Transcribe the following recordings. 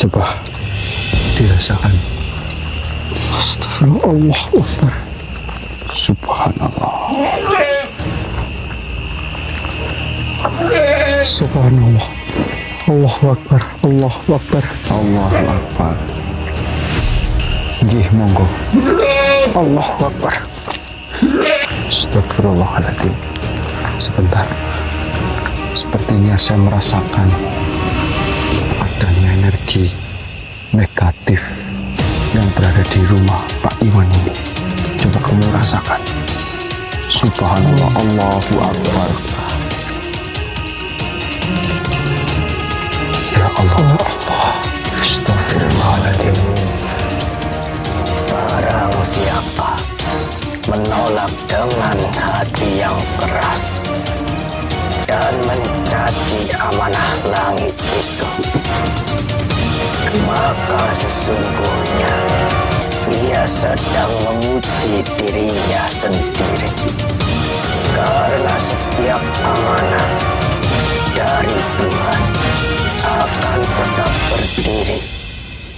Coba dirasakan. Astagfirullah. Subhanallah. Subhanallah. Allahu Akbar. Allahu Akbar. Allahu Akbar. Nggih, monggo. Allahu Akbar. Astagfirullahaladzim. Sebentar. Sepertinya saya merasakan adanya energi negatif yang berada di rumah Pak Iwan ini. Coba kamu rasakan. Subhanallah. Allahu Akbar. Ya Allah. Astagfirullahaladzim. Barang siapa menolak dengan hati yang keras dan mencaci amanah langit itu, maka sesungguhnya dia sedang menguji dirinya sendiri. Karena setiap amanah dari Tuhan akan tetap berdiri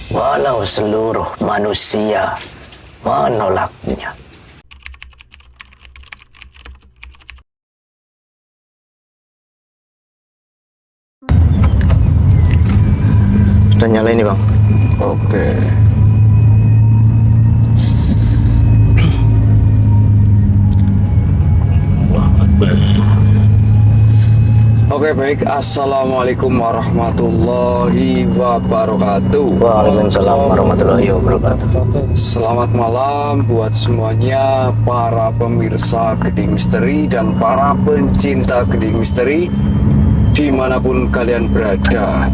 walau seluruh manusia menolaknya. Sudah nyala ini, Bang. Oke. Oke, baik. Assalamualaikum warahmatullahi wabarakatuh. Waalaikumsalam warahmatullahi wabarakatuh. Selamat malam buat semuanya para pemirsa Geding Misteri dan para pencinta Geding Misteri dimanapun kalian berada.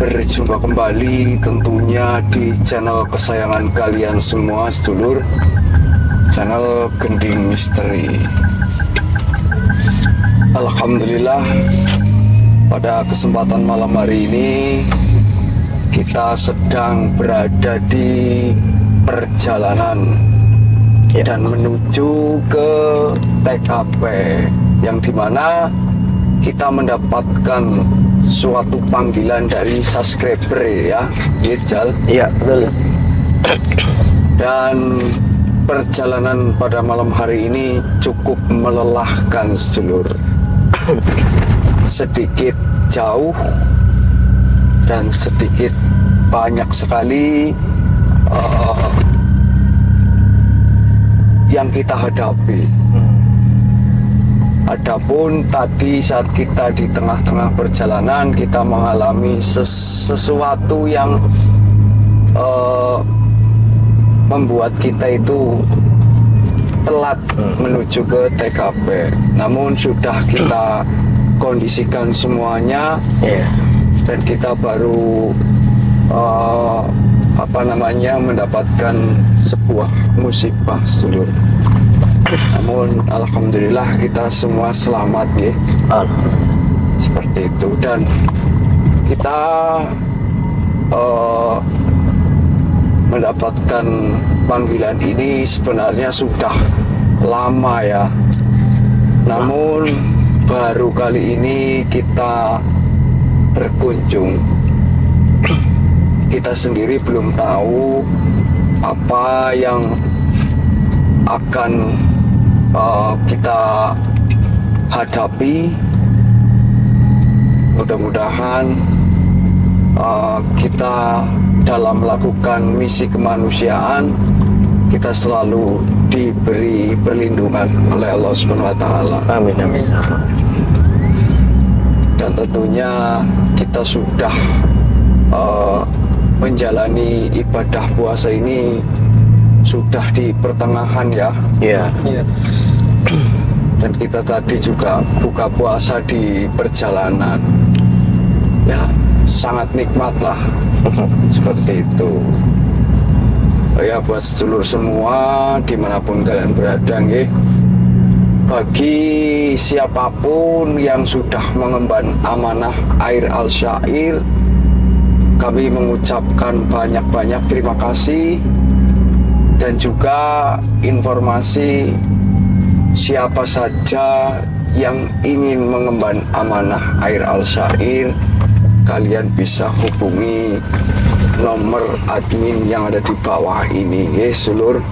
Berjumpa kembali tentunya di channel kesayangan kalian semua sedulur, channel Geding Misteri. Alhamdulillah, pada kesempatan malam hari ini kita sedang berada di perjalanan dan menuju ke TKP yang dimana kita mendapatkan suatu panggilan dari subscriber ya, Jal. Iya, betul. Dan perjalanan pada malam hari ini cukup melelahkan sedulur. Sedikit jauh dan sedikit banyak sekali yang kita hadapi. Adapun tadi saat kita di tengah-tengah perjalanan kita mengalami sesuatu yang membuat kita itu telat menuju ke TKP. Namun sudah kita kondisikan semuanya, dan kita baru mendapatkan sebuah musibah sedulur. Namun alhamdulillah kita semua selamat ya. Seperti itu, dan kita mendapatkan panggilan ini sebenarnya sudah lama ya. Namun baru kali ini kita berkunjung. Kita sendiri belum tahu apa yang akan kita hadapi. Mudah-mudahan kita dalam melakukan misi kemanusiaan kita selalu diberi perlindungan oleh Allah Subhanahu wa taala. Amin, amin. Dan tentunya kita sudah menjalani ibadah puasa ini sudah di pertengahan ya. Iya. Dan kita tadi juga buka puasa di perjalanan. Ya, sangat nikmat lah. Seperti itu. Ya, buat sedulur semua dimanapun kalian berada, nggih, bagi siapapun yang sudah mengemban amanah Air Al-Syair, kami mengucapkan banyak-banyak terima kasih. Dan juga informasi siapa saja yang ingin mengemban amanah Air Al-Syair kalian bisa hubungi nomor admin yang ada di bawah ini ya Sulur,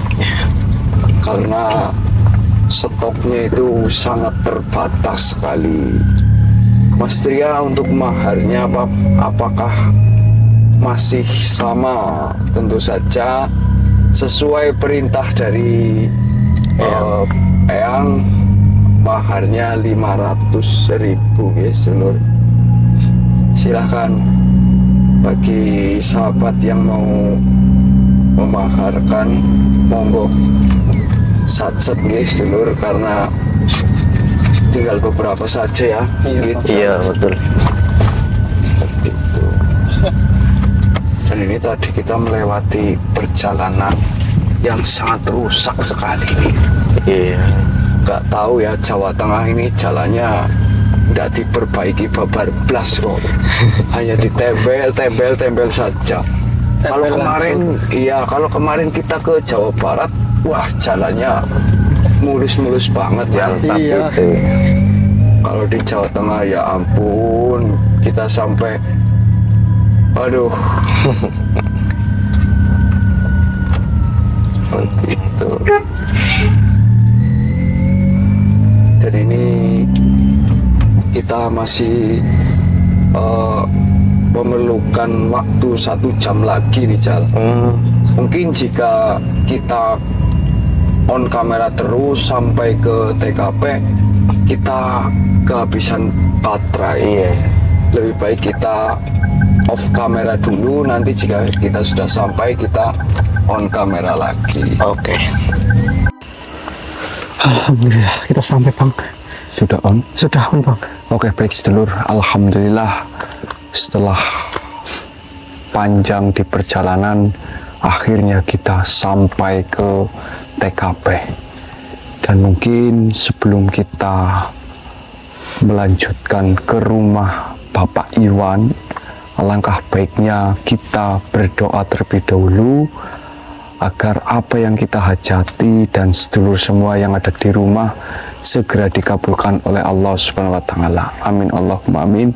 karena stoknya itu sangat terbatas sekali. Mas Tria, untuk maharnya apakah masih sama? Tentu saja sesuai perintah dari Eyang, maharnya 500.000 ya Sulur. Silahkan bagi sahabat yang mau memaharkan, monggo satset guys Sulur, karena tinggal beberapa saja ya. Gitu. Iya betul. Gitu. Dan ini tadi kita melewati perjalanan yang sangat rusak sekali ini. Iya. Gak tahu ya, Jawa Tengah ini jalannya nggak diperbaiki babar blas kok. Hanya ditempel saja. Kalau kemarin, iya, kalau kemarin kita ke Jawa Barat, wah jalannya mulus-mulus banget ya. Mantap Iya. itu. Kalau di Jawa Tengah ya ampun, kita sampai, aduh. Begitu. Dan ini kita masih memerlukan waktu 1 jam lagi nih Jal. Mungkin jika kita on kamera terus sampai ke TKP, kita kehabisan baterai. Iya. Lebih baik kita off kamera dulu, nanti jika kita sudah sampai kita on kamera lagi. Oke. Alhamdulillah kita sampai Bang. Sudah on? Sudah on Bang. Oke, baik sedulur, alhamdulillah setelah panjang di perjalanan akhirnya kita sampai ke TKP. Dan mungkin sebelum kita melanjutkan ke rumah Bapak Iwan, alangkah baiknya kita berdoa terlebih dahulu agar apa yang kita hajati dan sedulur semua yang ada di rumah segera dikabulkan oleh Allah Subhanahu wa taala. Amin Allahumma amin.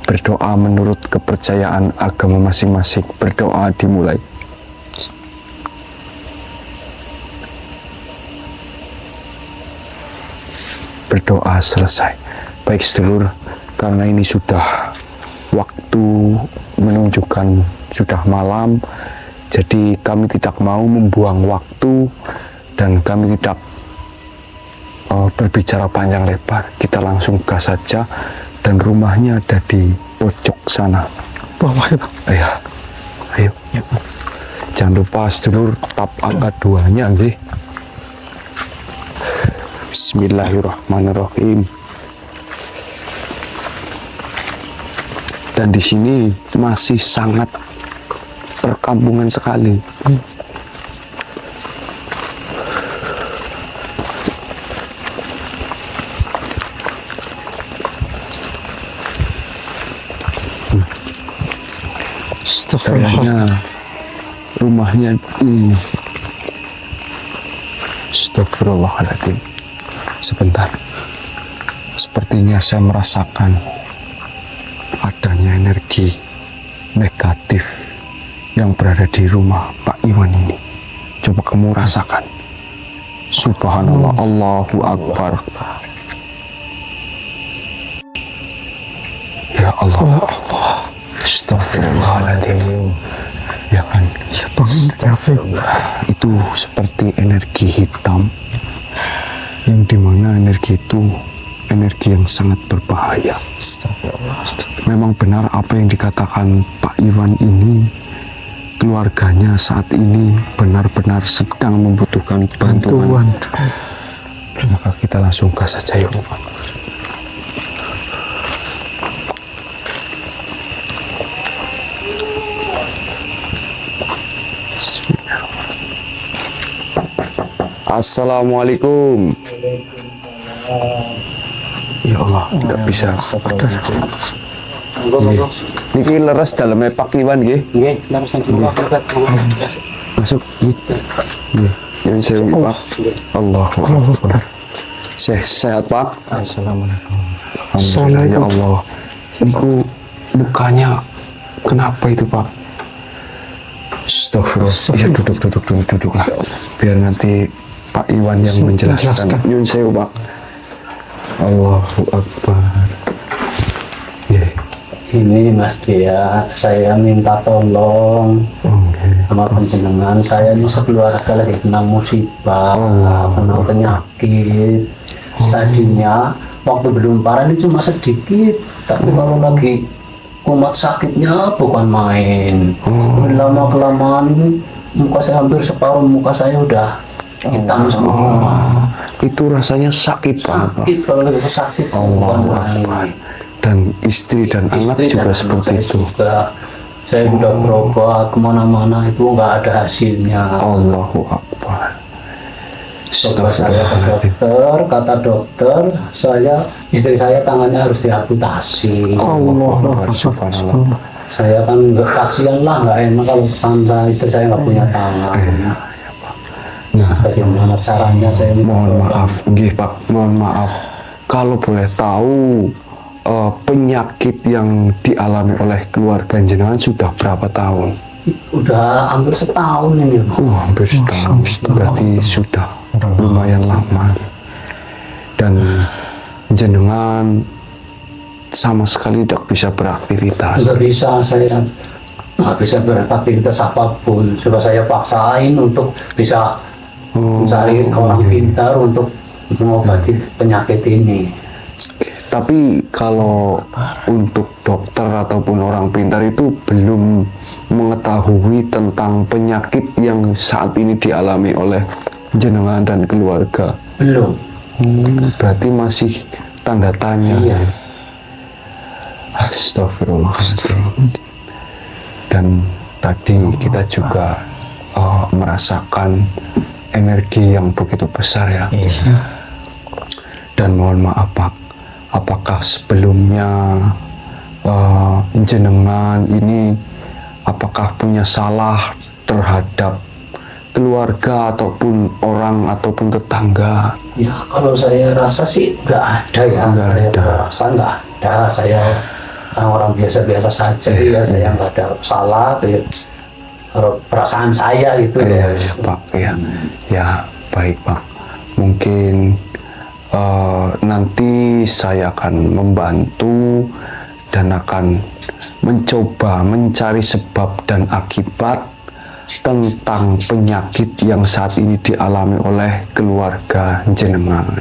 Berdoa menurut kepercayaan agama masing-masing. Berdoa dimulai. Berdoa selesai. Baik sedulur, karena ini sudah waktu menunjukkan sudah malam, jadi kami tidak mau membuang waktu dan kami tidak berbicara panjang lebar. Kita langsung gas saja, dan rumahnya ada di pojok sana. Bawah ya Bang. Ayo, ayo. Jangan lupa sedulur tap angka 2-nya nggih. Bismillahirrahmanirrahim. Dan di sini masih sangat perkampungan sekali. Kayaknya rumahnya ini. Astagfirullahaladzim. Sebentar. Sepertinya saya merasakan adanya energi negatif yang berada di rumah Pak Iwan ini. Coba kamu rasakan. Subhanallah, Allahu Akbar. Ya Allah, Astagfirullahaladzim. Ya kan? Ya Bang, Itu seperti energi hitam, yang dimana energi itu energi yang sangat berbahaya. Memang benar apa yang dikatakan Pak Iwan ini, keluarganya saat ini benar-benar sedang membutuhkan bantuan. Maka kita langsung gas saja yuk. Assalamualaikum. Ya Allah, tidak bisa. Niki leres dalamnya Pak Iwan nggih. Nggih, langsung keluar berkat. Masuk. Nggih. Yang saya Pak. Allahu Akbar. Sehat Pak. Assalamualaikum. Alhamdulillah ya Allah. Niku mukanya kenapa itu Pak? Astagfirullah. Ya duduk lah. Biar nanti Pak Iwan yang menjelaskan. Yun sewu Pak. Allahu Akbar. Yeah. Ini Mas Dia, saya minta tolong sama panjenengan. Saya ini sekeluarga lagi kena musibah, kena penyakit. Tadinya waktu belum parah ini cuma sedikit, tapi kalau lagi kumat sakitnya bukan main. Lama kelamaan ini muka saya hampir separuh muka saya udah hitam semua. Itu rasanya sakit Pak. Sakit kalau lagi sakit bukan main. Dan istri dan anak juga dan seperti saya itu. juga. Saya sudah berobat kemana-mana itu nggak ada hasilnya. Allahu Akbar. Coba saya ke dokter, kata dokter, istri saya tangannya harus diamputasi. Allahu Akbar. Subhanallah. Saya kan kasihan lah, nggak enak kalau istri saya nggak punya tangan. Bagaimana caranya saya Mohon maaf, nggih Pak, mohon maaf. Kalau boleh tahu penyakit yang dialami oleh keluarga jenengan sudah berapa tahun? Udah hampir setahun ini. Hampir setahun. Berarti sudah lumayan lama. Dan jenengan sama sekali tidak bisa beraktivitas. Nggak bisa, saya nggak bisa beraktivitas apapun. Coba saya paksain untuk bisa mencari orang pintar untuk mengobati penyakit ini. Tapi kalau untuk dokter ataupun orang pintar itu belum mengetahui tentang penyakit yang saat ini dialami oleh jenengan dan keluarga. Belum. Berarti masih tanda tanya. Iya. Astagfirullahaladzim. Dan tadi kita juga merasakan energi yang begitu besar ya. Iya. Dan mohon maaf Pak, apakah sebelumnya jenengan ini apakah punya salah terhadap keluarga ataupun orang ataupun tetangga? Ya kalau saya rasa sih nggak ada ya. Nggak ada. Saya rasa nggak ada. Saya orang biasa-biasa saja ya. Saya nggak ada salah. Kalau perasaan saya gitu Ya Pak, ya baik Pak. Mungkin nanti saya akan membantu dan akan mencoba mencari sebab dan akibat tentang penyakit yang saat ini dialami oleh keluarga jenengan.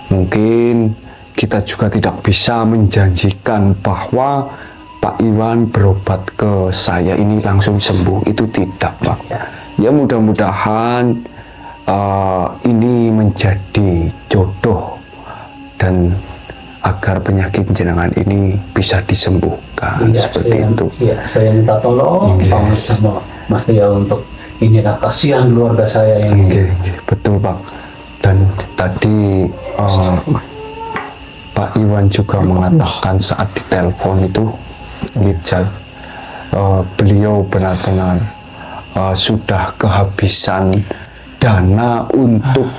Mungkin kita juga tidak bisa menjanjikan bahwa Pak Iwan berobat ke saya ini langsung sembuh, itu tidak Pak. Ya mudah-mudahan ini menjadi jodoh dan agar penyakit jenengan ini bisa disembuhkan seperti itu. Iya, saya minta tolong banget sama Mas Tia untuk inilah kasihan keluarga saya ini. Betul Pak. Dan tadi Pak Iwan juga mengatakan saat ditelepon itu beliau benar-benar sudah kehabisan dana untuk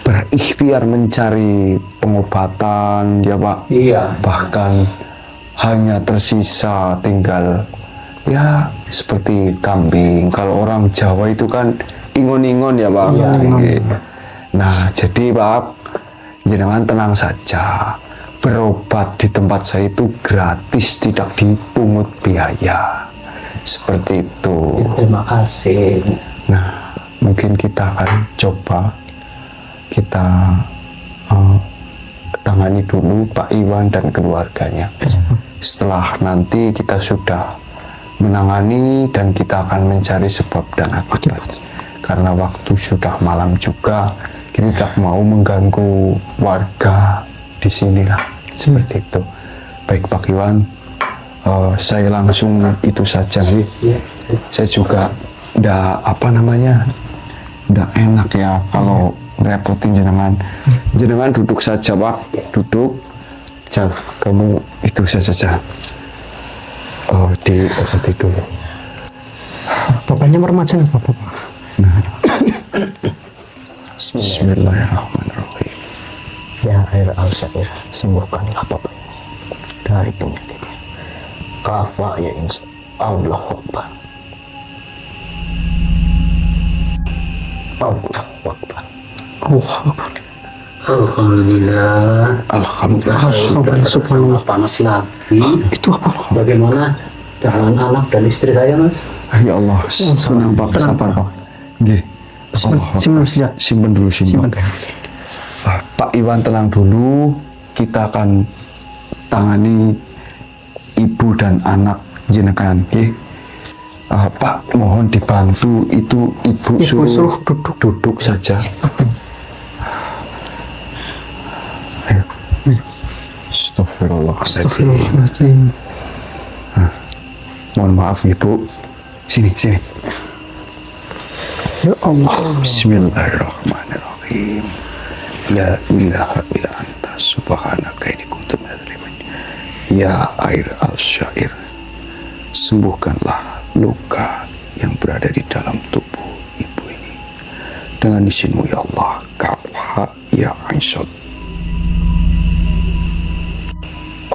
berikhtiar mencari pengobatan ya Pak. Iya. Bahkan hanya tersisa tinggal ya seperti kambing. Kalau orang Jawa itu kan ingon-ingon ya Pak. Iya, Nah jadi Pak, jangan tenang saja. Berobat di tempat saya itu gratis, tidak dipungut biaya. Seperti itu. Terima kasih. Nah, mungkin kita akan coba kita tangani dulu Pak Iwan dan keluarganya. Setelah nanti kita sudah menangani dan kita akan mencari sebab dan akibat. Karena waktu sudah malam juga, kita tidak mau mengganggu warga di sinilah. Seperti itu. Baik Pak Iwan, saya langsung itu saja nih. Saya juga nggak enak ya kalau ngerepotin jenengan. Jenengan duduk saja Pak, duduk. Jangan kamu itu saja. Di obat itu. Bapaknya remaja nih Bapak. Nah. Bismillahirrahmanirrahim. Ya air al-syair, sembuhkanlah Bapak. dari penyakitnya. Kafa ya insya Allah Akbar. Allah Akbar. Allah Akbar. Alhamdulillah. Alhamdulillah. Subhanallah. Panas lagi. Itu apa? Bagaimana dengan anak dan istri saya, Mas? Ya Allah, tenang Pak, sabar Pak. Nggih. Simpen dulu, simpen. Pak Iwan tenang dulu. Kita akan tangani ibu dan anak jenengan, nggih. Pak, mohon dibantu itu ibu suruh duduk saja. Ayo. Astagfirullahaladzim. Mohon maaf ibu. Sini. Ya Allah. Bismillahirrahmanirrahim. La ilaha illa anta subhanaka inni kuntu minadz dzalimin. Ya air al-syair, sembuhkanlah luka yang berada di dalam tubuh ibu ini dengan izin-Mu ya Allah. Kafha ya Aisyah.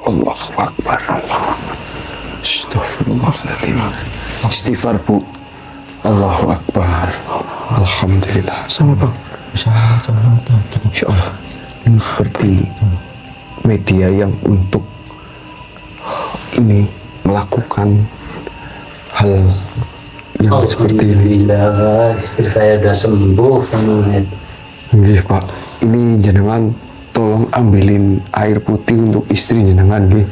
Allahu Akbar. Astagfirullahaladzim. Istighfar Bu. Allahu Akbar. Alhamdulillah. Sama Bang. Insya Allah. Ini seperti media yang untuk ini melakukan hal yang seperti ini. Alhamdulillah, istri saya sudah sembuh. Nggih Pak, ini jenengan tolong ambilin air putih untuk istri jenengan nggih.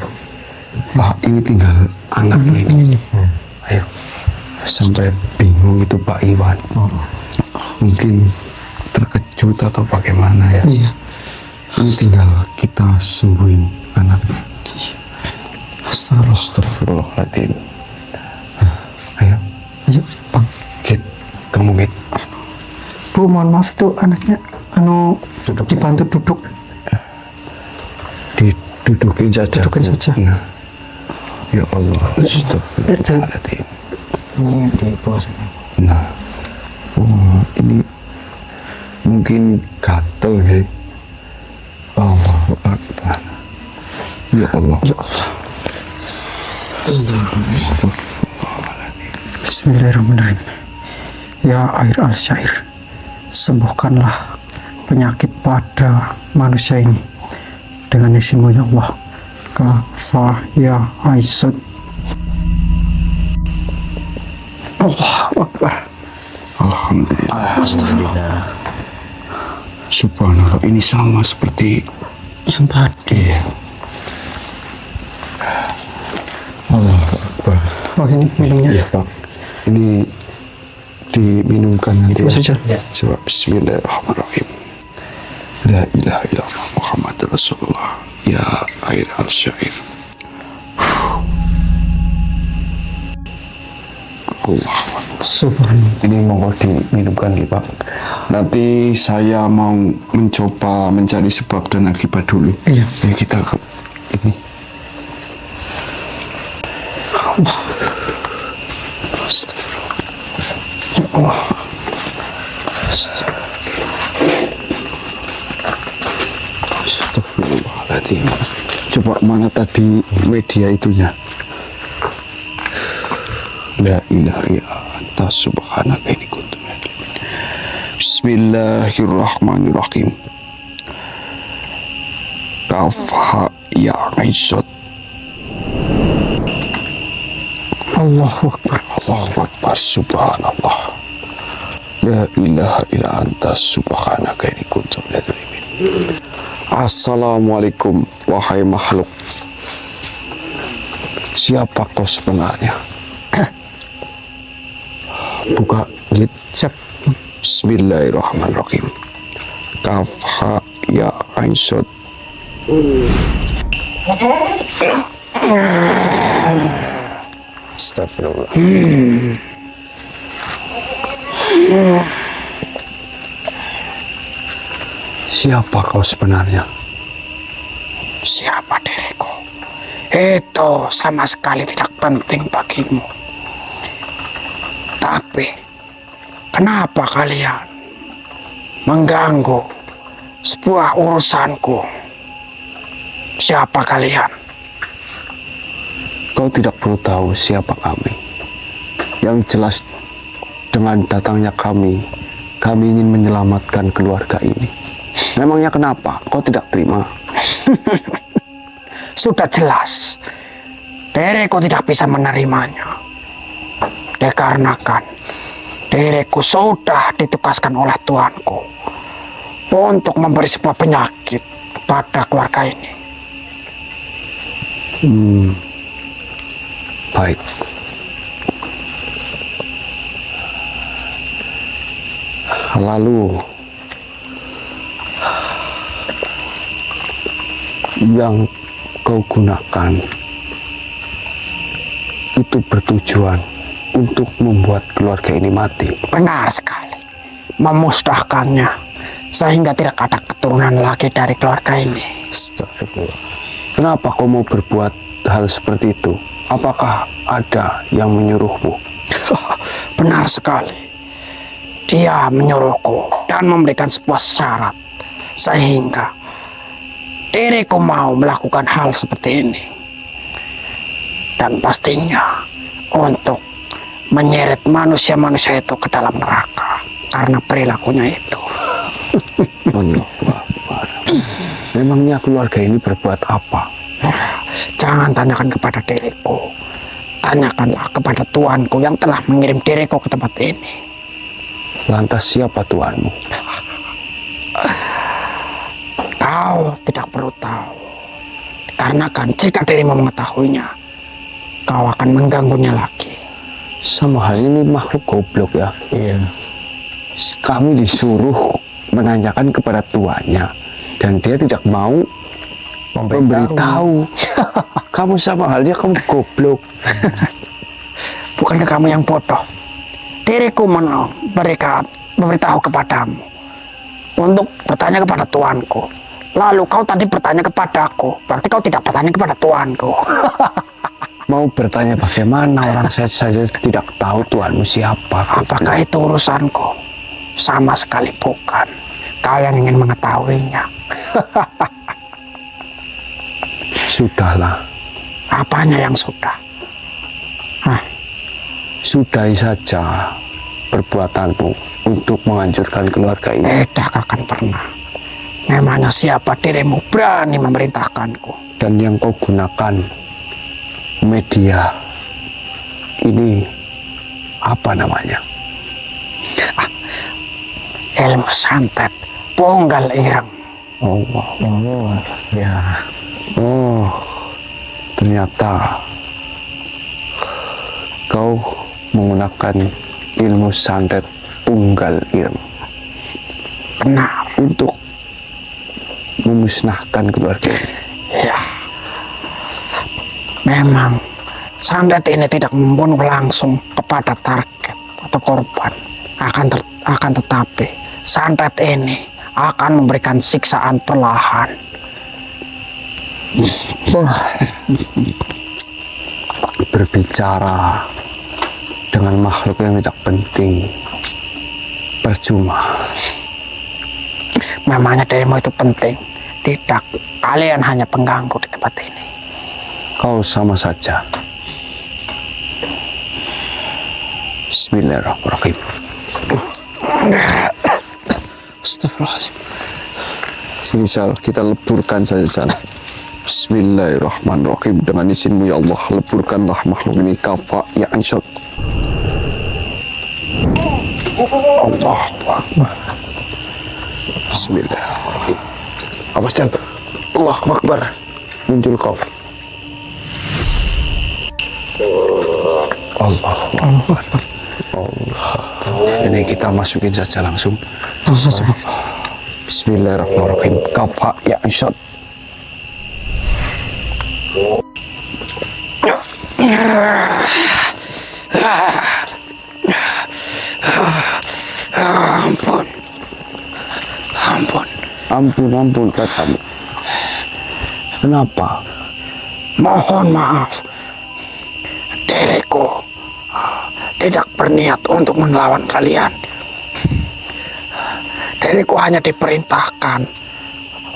Pak, ini tinggal anaknya ini. Ayo. Sampai bingung itu Pak Iwan. Mungkin terkejut atau bagaimana ya. Iya. Ini tinggal kita sembuhin anaknya. Astagfirullahaladzim. Ayo Bang. Git, kamu Git. Bu, mohon maaf itu anaknya dibantu duduk. Didudukin saja. Nah. Ya Allah. Astagfirullahaladzim. Ini di bawah. Nah. Ini mungkin gatel ya. Allahu Akbar. Ya Allah. Ya Allah. Bismillahirrahmanirrahim. Ya air al-syair, sembuhkanlah penyakit pada manusia ini dengan izin-Mu ya Allah. Kafa ya Aisyah. Allahu Akbar. Alhamdulillah. Subhanallah, ini sama seperti Yang tadi. iya. Allahu Akbar. Oh, ini minumnya. Iya Pak, ini diminumkan nanti. Itu saja. Ya. Coba Bismillahirrahmanirrahim. La ilaha illallah Muhammad Rasulullah. Ya air al-syair. Allah. Subhanallah. Ini mau diminumkan nih Pak. Nanti saya mau mencoba mencari sebab dan akibat dulu. Iya. Ya, kita ke ini. Allah. Ya Allah. Astagfirullahaladzim. Coba mana tadi media itunya? La ilaha illa anta subhanaka inni kuntu minadz dzalimin. Bismillahirrahmanirrahim. Kafha ya Aisyah. Allahu Akbar. Allahu Akbar. Subhanallah. La ilaha illa anta subhanaka inni kuntu minadz dzalimin. Assalamualaikum wahai makhluk. Siapa kau sebenarnya? Buka lid. Bismillahirrahmanirrahim. Kafha ya Aisyah. Astagfirullah. Siapa kau sebenarnya? Siapa diriku? Itu sama sekali tidak penting bagimu. Tapi, kenapa kalian mengganggu sebuah urusanku? Siapa kalian? Kau tidak perlu tahu siapa kami. Yang jelas dengan datangnya kami ingin menyelamatkan keluarga ini. Memangnya kenapa kau tidak terima? Sudah jelas, diriku tidak bisa menerimanya. Dikarenakan diriku sudah ditugaskan oleh Tuanku untuk memberi sebuah penyakit pada keluarga ini. Baik. Lalu yang kau gunakan itu bertujuan untuk membuat keluarga ini mati. Benar sekali. Memusnahkannya sehingga tidak ada keturunan lagi dari keluarga ini. Astagfirullah. Kenapa kau mau berbuat hal seperti itu? Apakah ada yang menyuruhmu? Benar sekali. Dia menyuruhku dan memberikan sebuah syarat sehingga diriku mau melakukan hal seperti ini. Dan pastinya untuk menyeret manusia-manusia itu ke dalam neraka karena perilakunya itu. Allahu Akbar. Memangnya keluarga ini berbuat apa? Jangan tanyakan kepada diriku. Tanyakanlah kepada Tuanku yang telah mengirim diriku ke tempat ini. Lantas siapa Tuanmu? Kau tidak perlu tahu. Karena kan jika dirimu mengetahuinya, kau akan mengganggunya lagi. Sama hal ini makhluk goblok ya. Iya. Kami disuruh menanyakan kepada tuannya dan dia tidak mau memberitahu. Kamu sama halnya kamu goblok. Bukankah kamu yang bodoh? Diriku memberitahu kepadamu untuk bertanya kepada Tuanku. Lalu kau tadi bertanya kepadaku, berarti kau tidak bertanya kepada Tuanku. Mau bertanya bagaimana, orang saya saja tidak tahu Tuanmu siapa. Apakah itu urusanku? Sama sekali bukan. Kau yang ingin mengetahuinya. Sudahlah, Apanya yang sudah? sudahi saja perbuatanmu untuk menghancurkan keluarga ini. Tidak akan pernah. Memangnya siapa dirimu berani memerintahkanku? Dan yang kau gunakan media ini apa namanya? Ilmu santet Punggal Ireng. Allah. Oh, ya. Oh, ternyata kau menggunakan ilmu santet Punggal Ireng Benar. untuk memusnahkan keluarga ini. Ya. Memang santet ini tidak membunuh langsung kepada target atau korban. Akan tetapi santet ini akan memberikan siksaan perlahan. Berbicara dengan makhluk yang tidak penting percuma. Memangnya dirimu itu penting? Tidak, kalian hanya pengganggu di tempat ini. Kau sama saja. Bismillahirrahmanirrahim. Astagfirullahaladzim. Sini Sal, kita leburkan saja Sal. Bismillahirrahmanirrahim. Dengan izinmu ya Allah, leburkanlah makhluk ini kafa ya ansyad. Allahu Akbar. Bismillahirrahmanirrahim. Awas Jan. Allahu Akbar. Muncul kau. Allahu Akbar. Allah. Ini kita masukin saja langsung. Bismillahirrahmanirrahim. Kafa ya ansyad. Ampun. Ampun. Ampun katamu. Kenapa? Mohon maaf. Diriku tidak berniat untuk melawan kalian. Diriku hanya diperintahkan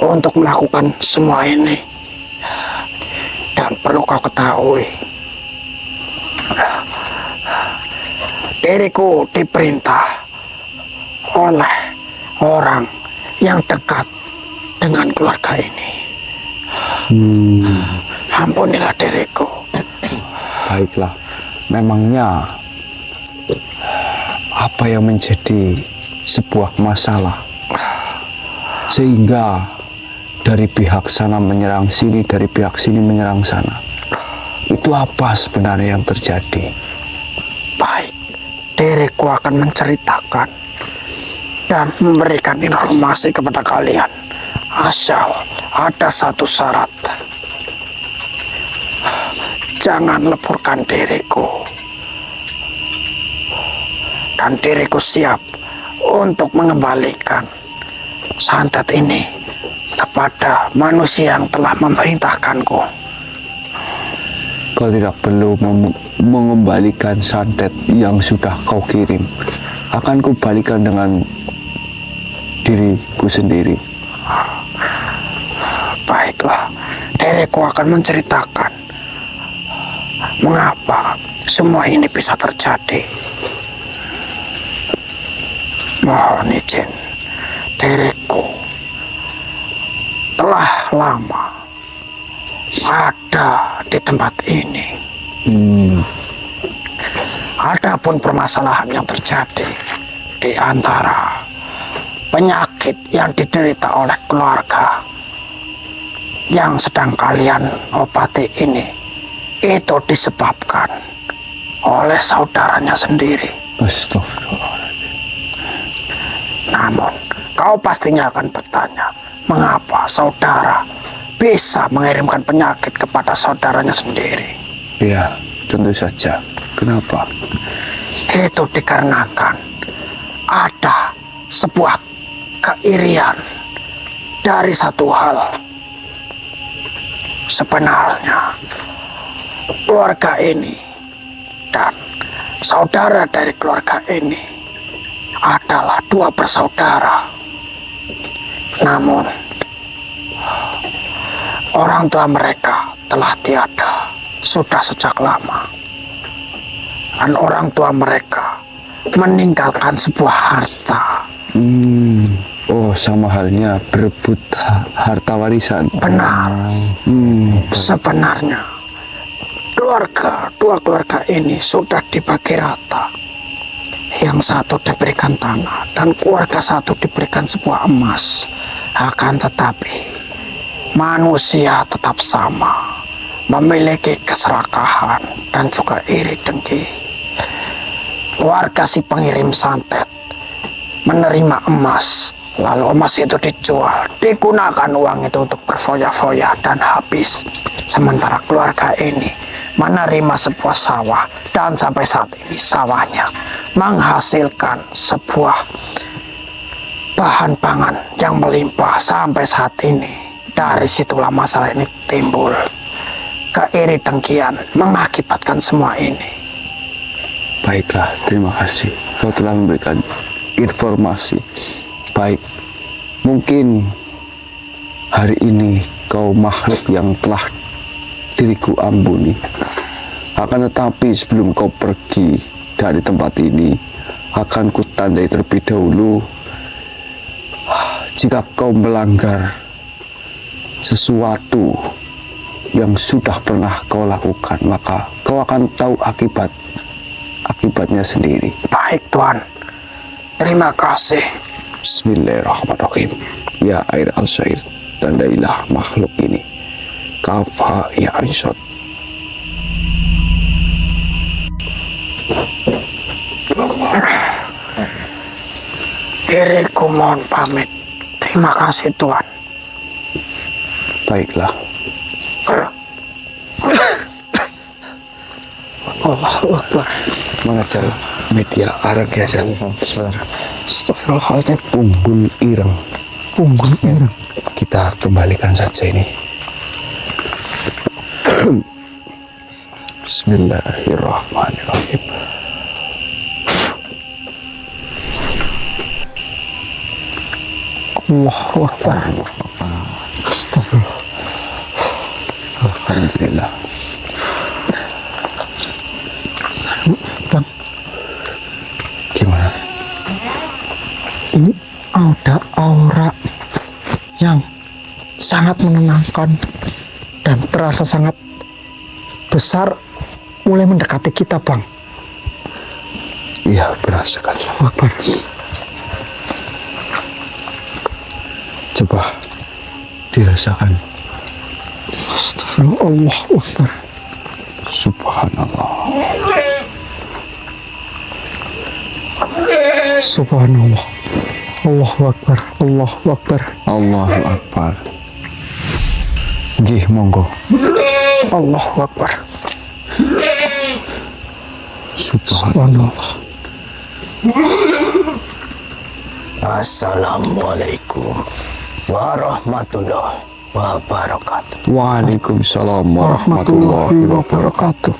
untuk melakukan semua ini. Dan perlu kau ketahui, Diriku diperintah oleh orang yang dekat dengan keluarga ini. Ampunilah diriku. Baiklah, memangnya apa yang menjadi sebuah masalah sehingga dari pihak sana menyerang sini, dari pihak sini menyerang sana? Itu apa sebenarnya yang terjadi? Baik, diriku akan menceritakan dan memberikan informasi kepada kalian. Asal ada satu syarat. Jangan leburkan diriku. Dan diriku siap untuk mengembalikan santet ini kepada manusia yang telah memerintahkanku. Kau tidak perlu mengembalikan santet yang sudah kau kirim. Akan kubalikan dengan diriku sendiri. Baiklah, diriku akan menceritakan mengapa semua ini bisa terjadi. Mohon izin, diriku telah lama ada di tempat ini. Adapun permasalahan yang terjadi di antara penyakit yang diderita oleh keluarga yang sedang kalian obati ini, itu disebabkan oleh saudaranya sendiri. Astagfirullahaladzim. Namun, kau pastinya akan bertanya, mengapa saudara bisa mengirimkan penyakit kepada saudaranya sendiri? Ya, tentu saja. Kenapa? Itu dikarenakan ada sebuah keirian dari satu hal. Sebenarnya keluarga ini dan saudara dari keluarga ini adalah dua bersaudara. Namun orang tua mereka telah tiada sudah sejak lama. Dan orang tua mereka meninggalkan sebuah harta. Oh, sama halnya berebut harta warisan. Benar. Sebenarnya dua keluarga ini sudah dibagi rata. Yang satu diberikan tanah dan keluarga satu diberikan sebuah emas. Akan tetapi manusia tetap sama, memiliki keserakahan dan juga iri dengki. Keluarga si pengirim santet menerima emas, lalu emas itu dijual, digunakan uang itu untuk berfoya-foya dan habis. Sementara keluarga ini menerima sebuah sawah dan sampai saat ini sawahnya menghasilkan sebuah bahan pangan yang melimpah sampai saat ini. Dari situlah masalah ini timbul. Keiri dengkian mengakibatkan semua ini. Baiklah, terima kasih. Kau telah memberikan informasi. Baik, mungkin hari ini kau makhluk yang telah diriku ampuni. Akan tetapi sebelum kau pergi dari tempat ini, akan kutandai terlebih dahulu. Jika kau melanggar sesuatu yang sudah pernah kau lakukan, maka kau akan tahu akibatnya sendiri. Baik Tuhan, terima kasih. Bismillahirrahmanirrahim. Ya air al-syair, tandailah makhluk ini. Kafa ya Aisyad. Diriku mohon pamit. Terima kasih Tuhan. Baiklah. Allahu Akbar. Mengajar media arang kiasan. Astagfirullahaladzim. Unggul ireng. Unggul ireng. Kita kembalikan saja ini. Bismillahirrahmanirrahim. Allahu Akbar. Astagfirullah. Alhamdulillah. Bang, Gimana? ini ada aura yang sangat menenangkan dan terasa sangat besar mulai mendekati kita, Bang. Iya, benar sekali. Akbar. Coba dirasakan. Astagfirullah. Akbar. Subhanallah. Subhanallah. Allahu Akbar. Allahu Akbar. Allahu Akbar. Nggih, monggo. Allahu Akbar. Subhanallah. Assalamualaikum warahmatullahi wabarakatuh. Waalaikumsalam warahmatullahi wabarakatuh.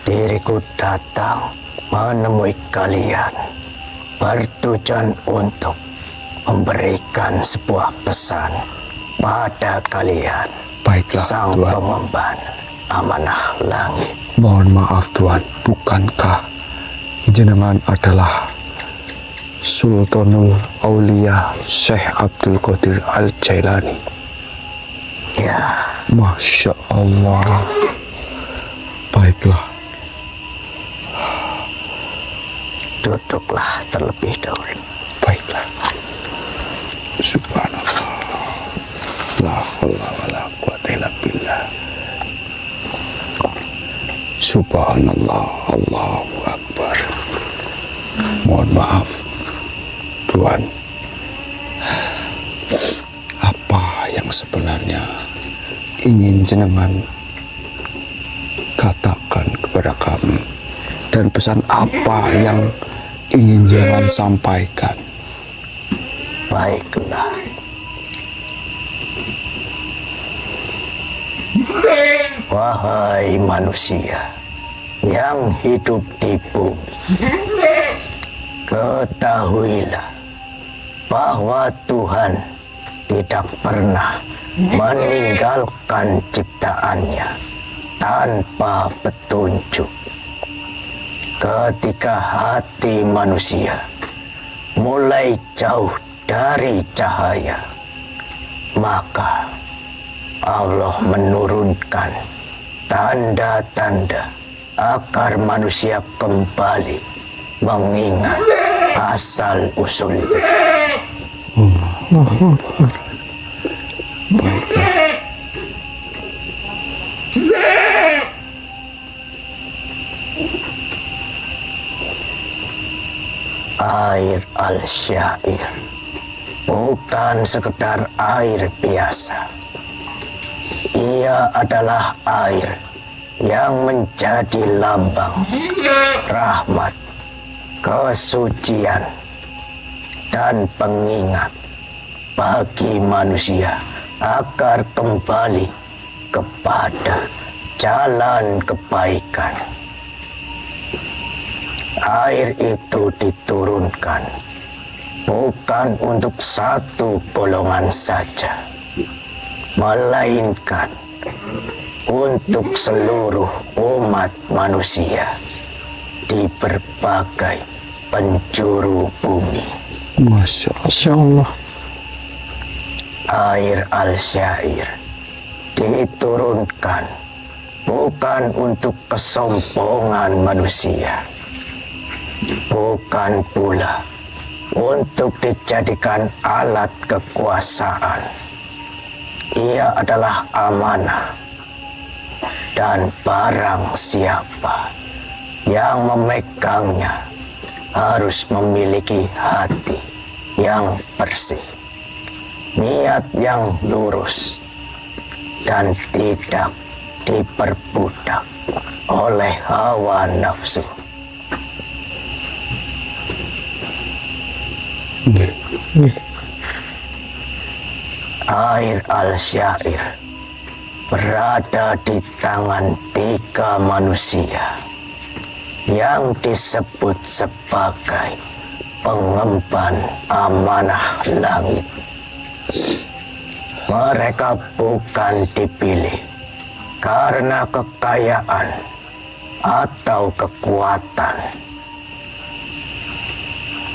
Diriku datang menemui kalian bertujuan untuk memberikan sebuah pesan pada kalian, Baiklah, sang Tuhan. pengemban amanah langit. Mohon maaf, Tuhan. Bukankah jenengan adalah Sultanul Aulia Syekh Abdul Qadir Al-Jailani? Ya, Masya Allah. Baiklah. duduklah terlebih dahulu. Baiklah. Subhanallah. La haula wala quwata illa billah. Subhanallah. Allahu Akbar. Mohon maaf, Tuhan. Apa yang sebenarnya ingin jenengan katakan kepada kami? Dan pesan apa yang ingin jenengan sampaikan? Baiklah. Wahai manusia yang hidup di bumi, ketahuilah bahwa Tuhan tidak pernah meninggalkan ciptaannya tanpa petunjuk. Ketika hati manusia mulai jauh dari cahaya, maka Allah menurunkan tanda-tanda agar manusia kembali mengingat asal usulnya. Baiklah. Air al-syair bukan sekedar air biasa. Ia adalah air yang menjadi lambang rahmat, kesucian, dan pengingat bagi manusia agar kembali kepada jalan kebaikan. Air itu diturunkan bukan untuk satu golongan saja, melainkan untuk seluruh umat manusia di berbagai penjuru bumi. Masya Allah. Air al-syair diturunkan bukan untuk kesombongan manusia, bukan pula untuk dijadikan alat kekuasaan. Ia adalah amanah, dan barang siapa yang memegangnya harus memiliki hati yang bersih, niat yang lurus, dan tidak diperbudak oleh hawa nafsu. Air al-syair berada di tangan 3 manusia yang disebut sebagai pengemban amanah langit. Mereka bukan dipilih karena kekayaan atau kekuatan,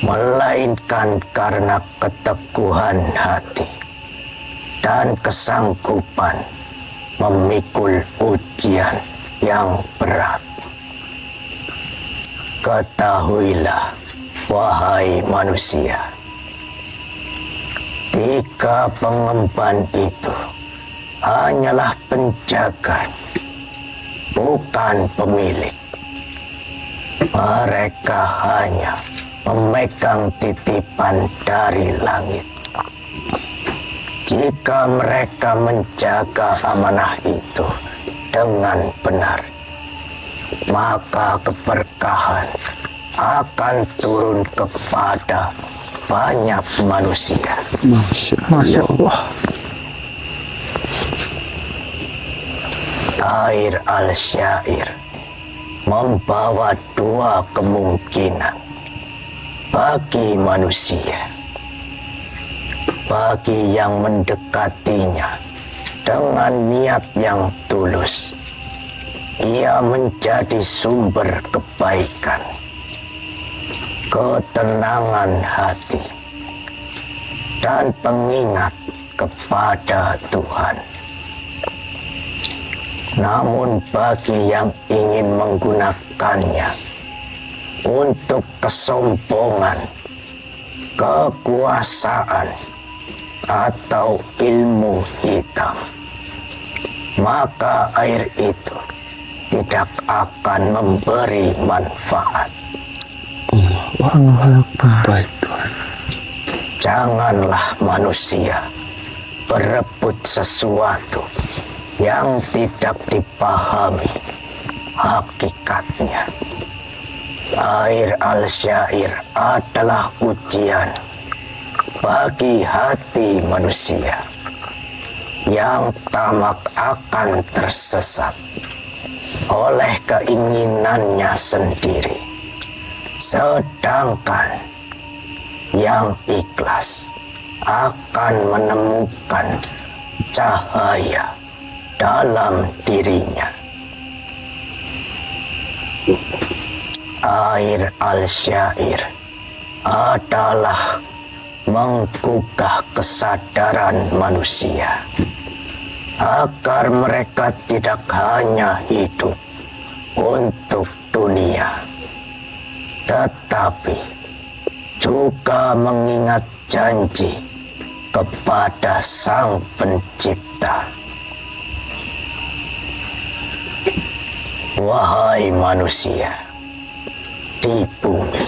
melainkan karena keteguhan hati dan kesanggupan memikul ujian yang berat. Ketahuilah, wahai manusia, 3 pengemban itu hanyalah penjaga, bukan pemilik. Mereka hanya memegang titipan dari langit. Jika mereka menjaga amanah itu dengan benar, maka keberkahan akan turun kepada banyak manusia. Masya Allah. Air al-syair membawa 2 kemungkinan bagi manusia. Bagi yang mendekatinya dengan niat yang tulus, ia menjadi sumber kebaikan, ketenangan hati, dan pengingat kepada Tuhan. Namun bagi yang ingin menggunakannya untuk kesombongan, kekuasaan, atau ilmu hitam, maka air itu tidak akan memberi manfaat. Baik Tuhan. Janganlah manusia berebut sesuatu yang tidak dipahami hakikatnya. Air al-syair adalah ujian bagi hati manusia yang tamak akan tersesat oleh keinginannya sendiri, sedangkan yang ikhlas akan menemukan cahaya dalam dirinya. Air al-syair adalah menggugah kesadaran manusia agar mereka tidak hanya hidup untuk dunia, tetapi juga mengingat janji kepada Sang Pencipta. Wahai manusia di bumi,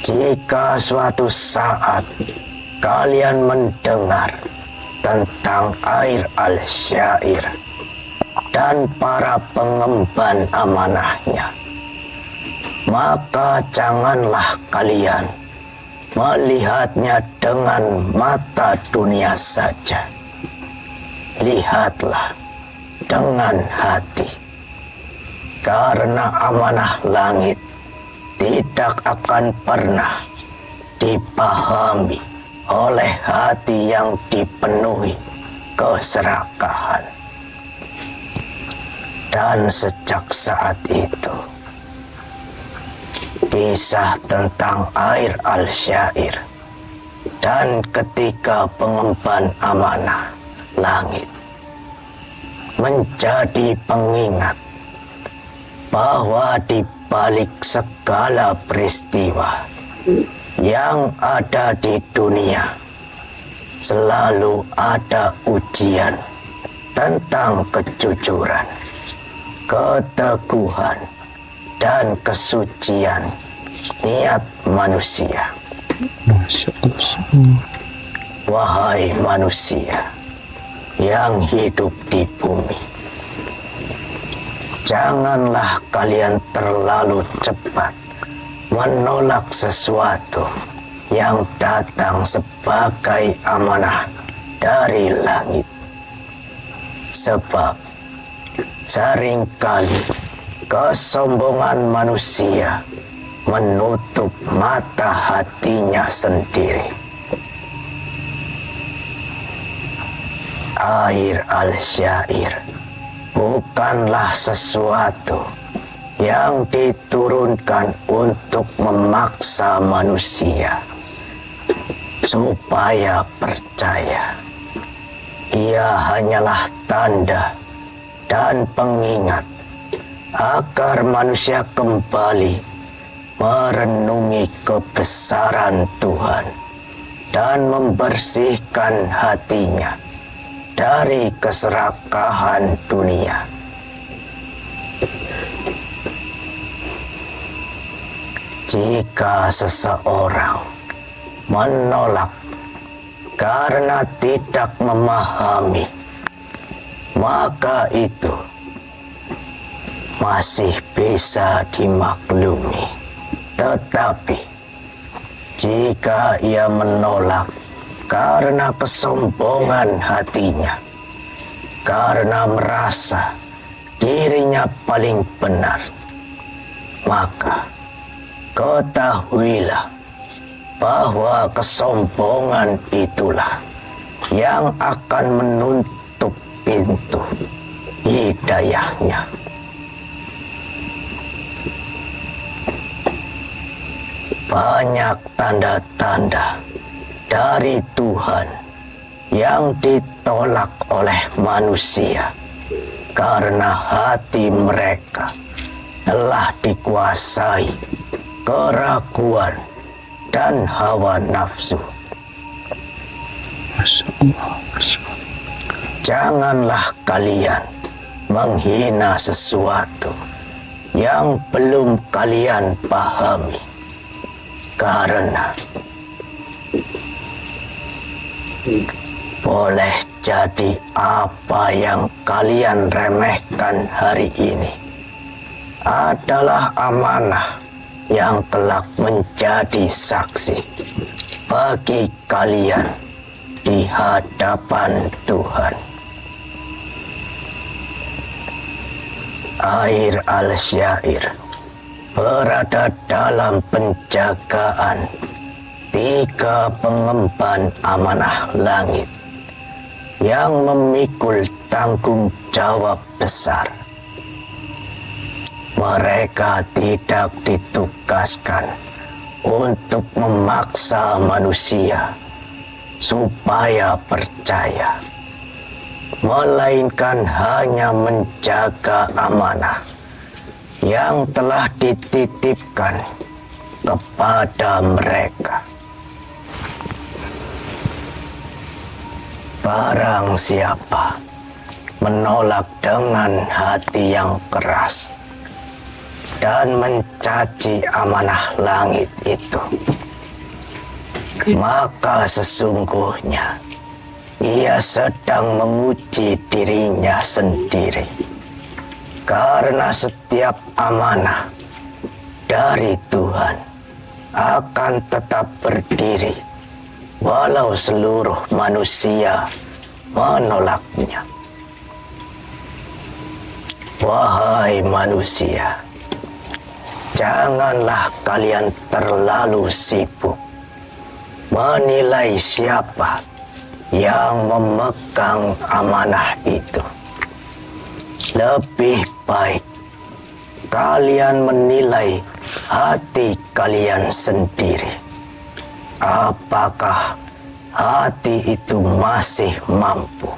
jika suatu saat kalian mendengar tentang air al-syair dan para pengemban amanahnya, maka janganlah kalian melihatnya dengan mata dunia saja. Lihatlah dengan hati, karena amanah langit tidak akan pernah dipahami oleh hati yang dipenuhi keserakahan. Dan sejak saat itu, kisah tentang air al-syair dan ketiga pengemban amanah langit menjadi pengingat bahwa di balik segala peristiwa yang ada di dunia selalu ada ujian tentang kejujuran, keteguhan, dan kesucian niat manusia. Masya Allah. Wahai manusia yang hidup di bumi, janganlah kalian terlalu cepat menolak sesuatu yang datang sebagai amanah dari langit. Sebab seringkali kesombongan manusia menutup mata hatinya sendiri. Air al-syair bukanlah sesuatu yang diturunkan untuk memaksa manusia supaya percaya. Ia hanyalah tanda dan pengingat agar manusia kembali merenungi kebesaran Tuhan dan membersihkan hatinya dari keserakahan dunia. Jika seseorang menolak karena tidak memahami, maka itu masih bisa dimaklumi. Tetapi jika ia menolak karena kesombongan hatinya, karena merasa dirinya paling benar, maka ketahuilah bahwa kesombongan itulah yang akan menutup pintu hidayahnya. Banyak tanda-tanda dari Tuhan yang ditolak oleh manusia karena hati mereka telah dikuasai keraguan dan hawa nafsu. Janganlah kalian menghina sesuatu yang belum kalian pahami, karena boleh jadi apa yang kalian remehkan hari ini adalah amanah yang kelak menjadi saksi bagi kalian di hadapan Tuhan. Air al-Syair berada dalam penjagaan 3 pengemban amanah langit yang memikul tanggung jawab besar. Mereka tidak ditugaskan untuk memaksa manusia supaya percaya, melainkan hanya menjaga amanah yang telah dititipkan kepada mereka. Barang siapa menolak dengan hati yang keras dan mencaci amanah langit itu, maka sesungguhnya ia sedang menguji dirinya sendiri, karena setiap amanah dari Tuhan akan tetap berdiri walau seluruh manusia menolaknya. Wahai manusia, janganlah kalian terlalu sibuk menilai siapa yang memegang amanah itu. Lebih baik kalian menilai hati kalian sendiri. Apakah hati itu masih mampu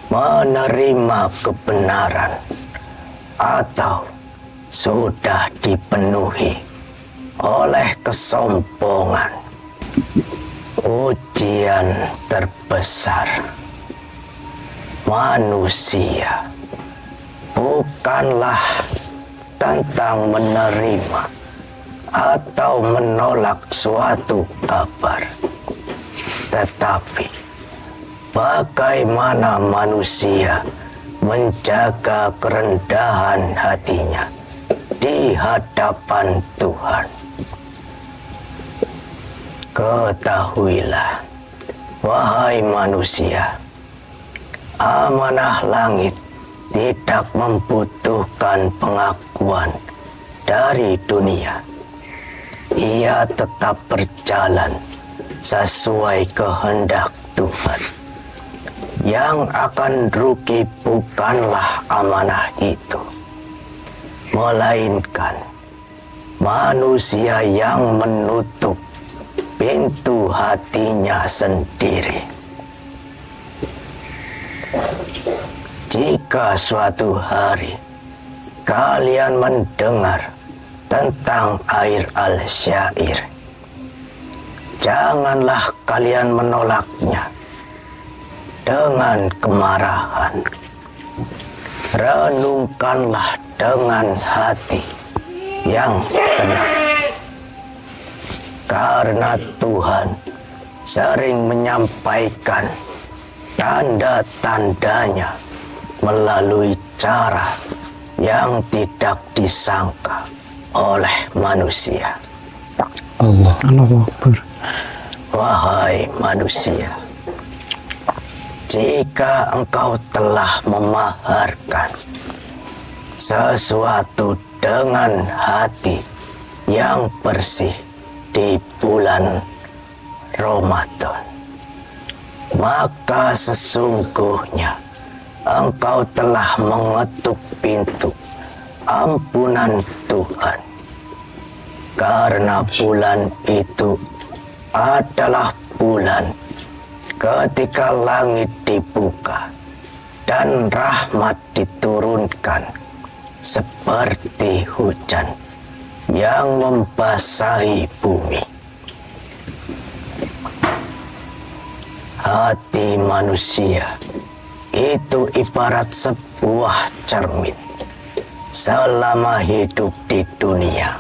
menerima kebenaran, atau sudah dipenuhi oleh kesombongan? Ujian terbesar manusia bukanlah tentang menerima atau menolak suatu kabar, tetapi bagaimana manusia menjaga kerendahan hatinya di hadapan Tuhan. Ketahuilah, wahai manusia, amanah langit tidak membutuhkan pengakuan dari dunia. Ia tetap berjalan sesuai kehendak Tuhan. Yang akan rugi bukanlah amanah itu, melainkan manusia yang menutup pintu hatinya sendiri. Jika suatu hari kalian mendengar tentang air al-syair, janganlah kalian menolaknya dengan kemarahan. Renungkanlah dengan hati yang tenang. Karena Tuhan sering menyampaikan tanda-tandanya melalui cara yang tidak disangka oleh manusia. Allahu Akbar. Wahai manusia, jika engkau telah memaharkan sesuatu dengan hati yang bersih di bulan Ramadan, maka sesungguhnya engkau telah mengetuk pintu ampunan Tuhan. Karena bulan itu adalah bulan ketika langit dibuka dan rahmat diturunkan seperti hujan yang membasahi bumi. Hati manusia itu ibarat sebuah cermin. Selama hidup di dunia,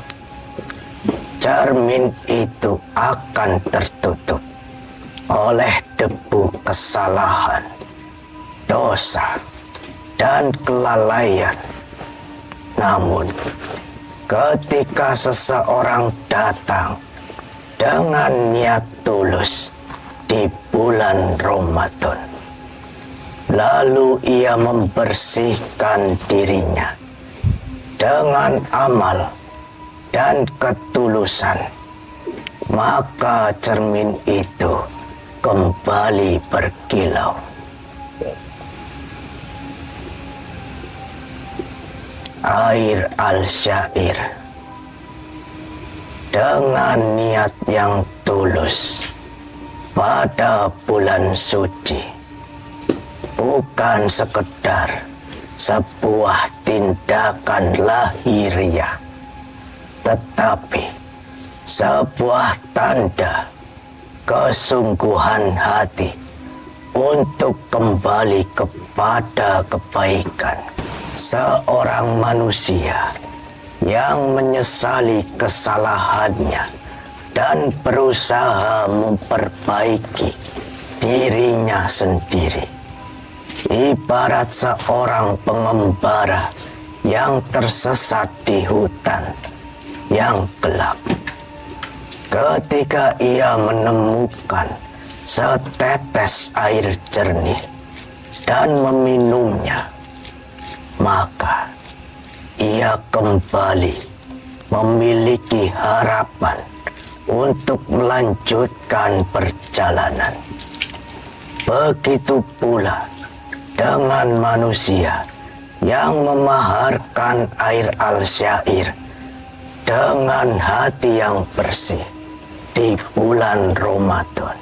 cermin itu akan tertutup oleh debu kesalahan, dosa, dan kelalaian. Namun, ketika seseorang datang dengan niat tulus di bulan Ramadan, lalu ia membersihkan dirinya dengan amal dan ketulusan, maka cermin itu kembali berkilau. Air al-syair dengan niat yang tulus pada bulan suci bukan sekedar sebuah tindakan lahiriah, tetapi sebuah tanda kesungguhan hati untuk kembali kepada kebaikan. Seorang manusia yang menyesali kesalahannya dan berusaha memperbaiki dirinya sendiri, ibarat seorang pengembara yang tersesat di hutan yang gelap. Ketika ia menemukan setetes air jernih dan meminumnya, maka ia kembali memiliki harapan untuk melanjutkan perjalanan. Begitu pula dengan manusia yang memaharkan air al-syair dengan hati yang bersih di bulan Ramadan.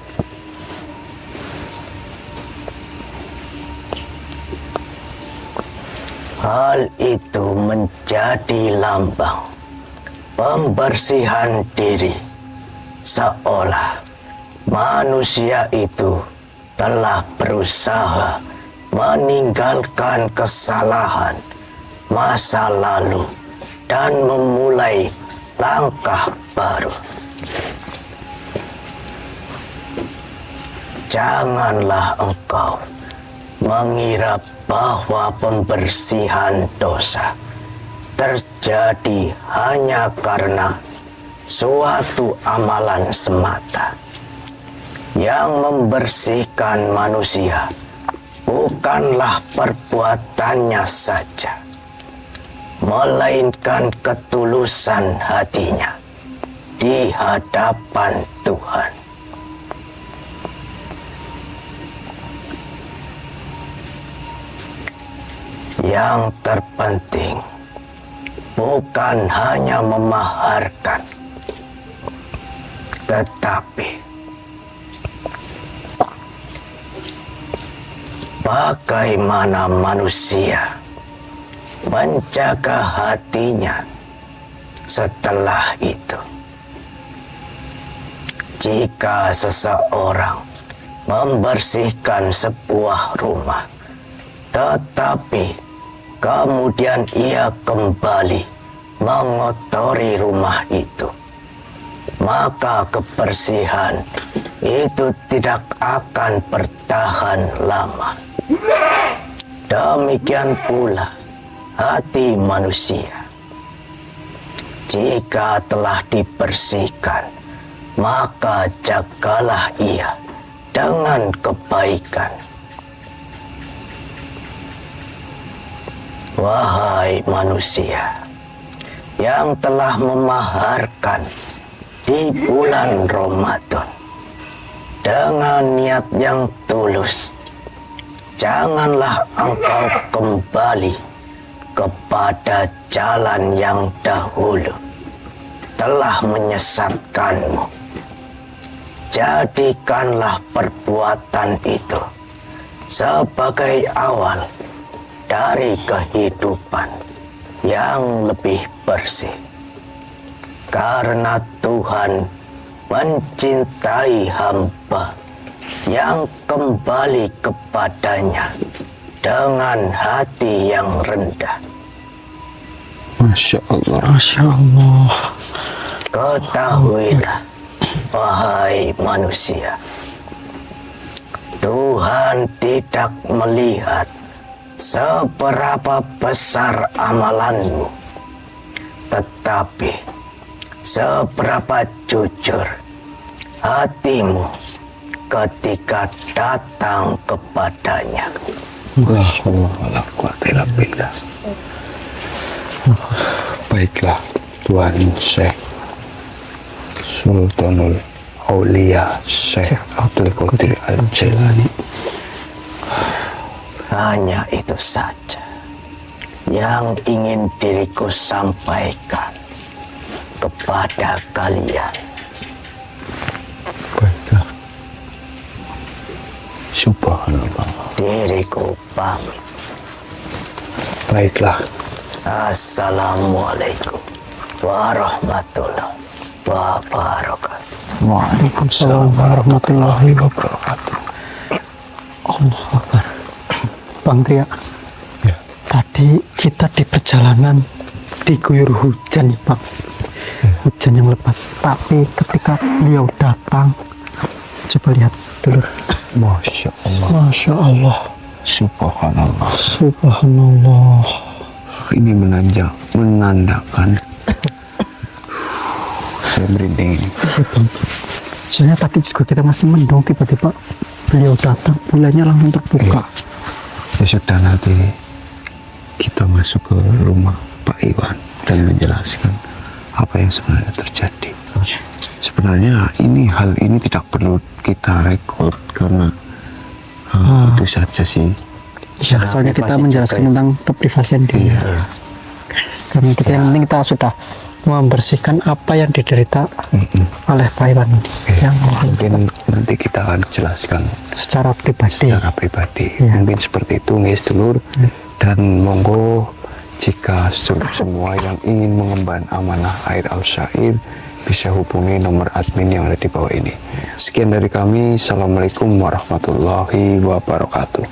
Hal itu menjadi lambang pembersihan diri, seolah manusia itu telah berusaha meninggalkan kesalahan masa lalu dan memulai langkah baru. Janganlah engkau mengira bahwa pembersihan dosa terjadi hanya karena suatu amalan semata. Yang membersihkan manusia bukanlah perbuatannya saja, melainkan ketulusan hatinya di hadapan Tuhan. Yang terpenting, bukan hanya memaharkan, tetapi bagaimana manusia menjaga hatinya setelah itu. Jika seseorang membersihkan sebuah rumah, tetapi kemudian ia kembali mengotori rumah itu, maka kebersihan itu tidak akan bertahan lama. Demikian pula hati manusia. Jika telah dibersihkan, maka jagalah ia dengan kebaikan. Wahai manusia yang telah memaharkan di bulan Ramadan dengan niat yang tulus, janganlah engkau kembali kepada jalan yang dahulu telah menyesatkanmu. Jadikanlah perbuatan itu sebagai awal dari kehidupan yang lebih bersih, karena Tuhan mencintai hamba yang kembali kepadanya dengan hati yang rendah. Masya Allah. Masya Allah. Ketahuilah, wahai manusia, Tuhan tidak melihat seberapa besar amalanmu, tetapi seberapa jujur hatimu ketika datang kepadanya. Baiklah, Tuan Syekh Sultanul Aulia Syekh Abdul Qadir Al-Jailani. Hanya itu saja yang ingin diriku sampaikan kepada kalian. Baiklah. Subhanallah. Diriku pamit. Baiklah. Assalamualaikum warahmatullahi wabarakatuh. Waalaikumsalam warahmatullahi wabarakatuh. Allah Akbar. Bang Ria, Ya. tadi kita di perjalanan diguyur hujan ya Bang. Hujan yang lebat. Tapi ketika beliau datang, coba lihat dulu. Masya Allah. Masya Allah. Subhanallah. Subhanallah. Ini menandakan saya merinding ini. Soalnya tadi juga kita masih mendung, tiba-tiba beliau datang, bulannya langsung terbuka. Ya sudah, nanti kita masuk ke rumah Pak Iwan dan menjelaskan apa yang sebenarnya terjadi. Sebenarnya hal ini tidak perlu kita rekod karena itu saja sih. Ya, soalnya kita menjelaskan tentang keprivasian dia. Iya. Karena kita yang penting kita sudah membersihkan apa yang diderita oleh Pak Iwan ini. Yang Mungkin nanti kita akan jelaskan secara pribadi. secara pribadi. Iya. Mungkin seperti itu, guys, dulur. Dan monggo jika sedulur semua yang ingin mengemban amanah air al-syair bisa hubungi nomor admin yang ada di bawah ini. Sekian dari kami. Assalamualaikum warahmatullahi wabarakatuh.